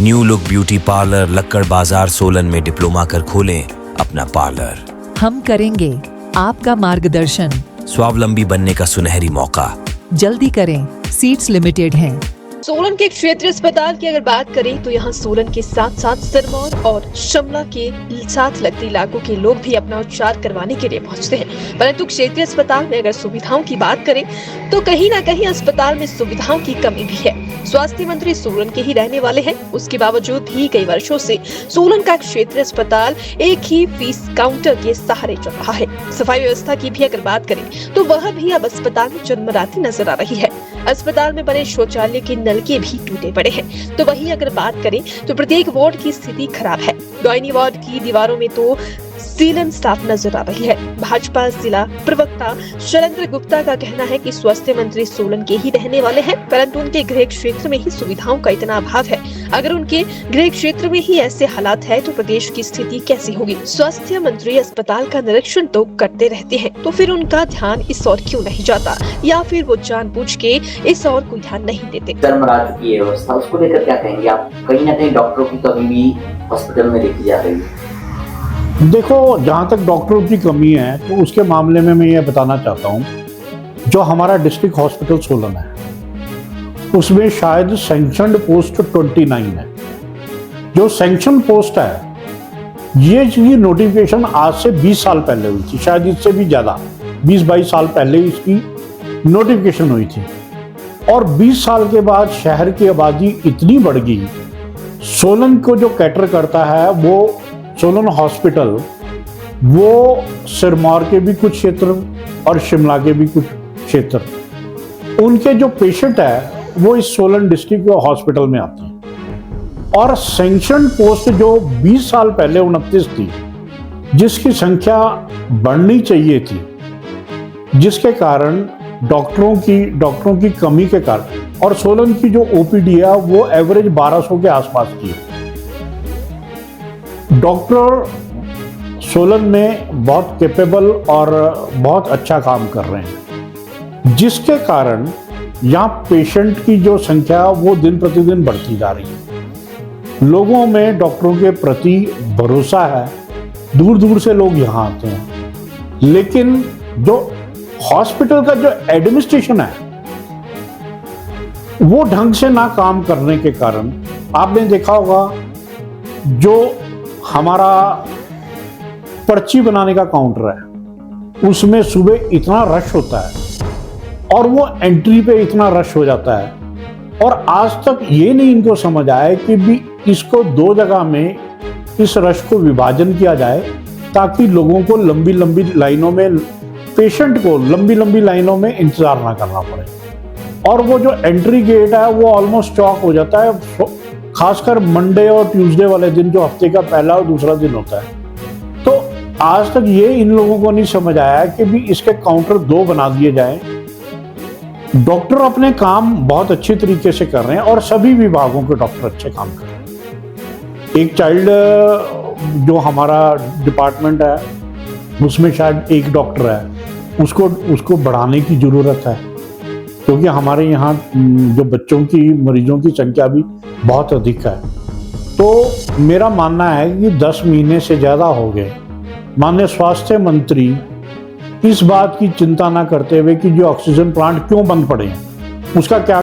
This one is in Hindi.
न्यू लुक ब्यूटी पार्लर लक्कड़ बाजार सोलन में डिप्लोमा कर खोलें अपना पार्लर। हम करेंगे आपका मार्गदर्शन। स्वावलंबी बनने का सुनहरी मौका। जल्दी करें, सीट्स लिमिटेड हैं। सोलन के क्षेत्रीय अस्पताल की अगर बात करें तो यहाँ सोलन के साथ साथ सिरमौर और शिमला के साथ लगते इलाकों के लोग भी अपना उपचार करवाने के लिए पहुँचते हैं। परंतु क्षेत्रीय अस्पताल में अगर सुविधाओं की बात करें तो कहीं ना कहीं अस्पताल में सुविधाओं की कमी भी है। स्वास्थ्य मंत्री सोलन के ही रहने वाले हैं, उसके बावजूद भी कई वर्षों से सोलन का क्षेत्रीय अस्पताल एक ही फीस काउंटर के सहारे चल रहा है। सफाई व्यवस्था की भी अगर बात करें तो वह भी अब अस्पताल में जन्मराती नजर आ रही है। अस्पताल में बने शौचालय के नलके भी टूटे पड़े हैं। तो वहीं अगर बात करें तो प्रत्येक वार्ड की स्थिति खराब है। गायनी वार्ड की दीवारों में तो सीलन साफ नजर आ रही है। भाजपा जिला प्रवक्ता शैलेंद्र गुप्ता का कहना है कि स्वास्थ्य मंत्री सोलन के ही रहने वाले हैं, परंतु उनके गृह क्षेत्र में ही सुविधाओं का इतना अभाव है। अगर उनके गृह क्षेत्र में ही ऐसे हालात है तो प्रदेश की स्थिति कैसी होगी। स्वास्थ्य मंत्री अस्पताल का निरीक्षण तो करते रहते हैं, तो फिर उनका ध्यान इस ओर क्यों नहीं जाता, या फिर वो जानबूझ के इस ओर कोई ध्यान नहीं देते। चरमरा चुकी है व्यवस्था, उसको लेकर क्या कहेंगे आप? कहीं ना कहीं डॉक्टरों की कमी भी हॉस्पिटल में देखी जा रही है। देखो, जहाँ तक डॉक्टरों की कमी है तो उसके मामले में मैं ये बताना चाहता हूँ, जो हमारा डिस्ट्रिक्ट हॉस्पिटल सोलन है उसमें शायद सैंक्शनड पोस्ट 29 है। जो सैंक्शन पोस्ट है ये नोटिफिकेशन आज से 20 साल पहले हुई थी, शायद इससे भी ज़्यादा 20-22 साल पहले इसकी नोटिफिकेशन हुई थी। और 20 साल के बाद शहर की आबादी इतनी बढ़ गई, सोलन को जो कैटर करता है वो सोलन हॉस्पिटल, वो सिरमौर के भी कुछ क्षेत्र और शिमला के भी कुछ क्षेत्र, उनके जो पेशेंट है वो इस सोलन डिस्ट्रिक्ट हॉस्पिटल में आते हैं। और सैंक्शन पोस्ट जो 20 साल पहले 29 थी, जिसकी संख्या बढ़नी चाहिए थी, जिसके कारण डॉक्टरों की कमी के कारण, और सोलन की जो ओपीडी है वो एवरेज 1200 के आसपास की है। डॉक्टर सोलन में बहुत कैपेबल और बहुत अच्छा काम कर रहे हैं, जिसके कारण यहाँ पेशेंट की जो संख्या वो दिन प्रतिदिन बढ़ती जा रही है। लोगों में डॉक्टरों के प्रति भरोसा है, दूर दूर से लोग यहाँ आते हैं। लेकिन जो हॉस्पिटल का जो एडमिनिस्ट्रेशन है वो ढंग से ना काम करने के कारण, आपने देखा होगा जो हमारा पर्ची बनाने का काउंटर है उसमें सुबह इतना रश होता है और वो एंट्री पे इतना रश हो जाता है, और आज तक ये नहीं इनको समझ आया कि भी इसको 2 जगह में इस रश को विभाजन किया जाए, ताकि लोगों को लंबी लंबी लाइनों में, पेशेंट को लंबी लंबी लाइनों में इंतजार ना करना पड़े। और वो जो एंट्री गेट है वो ऑलमोस्ट चौक हो जाता है, खासकर मंडे और ट्यूसडे वाले दिन, जो हफ्ते का पहला और दूसरा दिन होता है। तो आज तक ये इन लोगों को नहीं समझ आया कि भी इसके काउंटर 2 बना दिए जाएं। डॉक्टर अपने काम बहुत अच्छे तरीके से कर रहे हैं और सभी विभागों के डॉक्टर अच्छे काम कर रहे हैं। एक चाइल्ड जो हमारा डिपार्टमेंट है उसमें शायद 1 डॉक्टर है, उसको बढ़ाने की जरूरत है, क्योंकि हमारे यहाँ जो बच्चों की मरीजों की संख्या भी बहुत अधिक है। तो मेरा मानना है कि 10 महीने से ज़्यादा हो गए माननीय स्वास्थ्य मंत्री इस बात की चिंता ना करते हुए कि जो ऑक्सीजन प्लांट क्यों बंद पड़े हैं, उसका क्या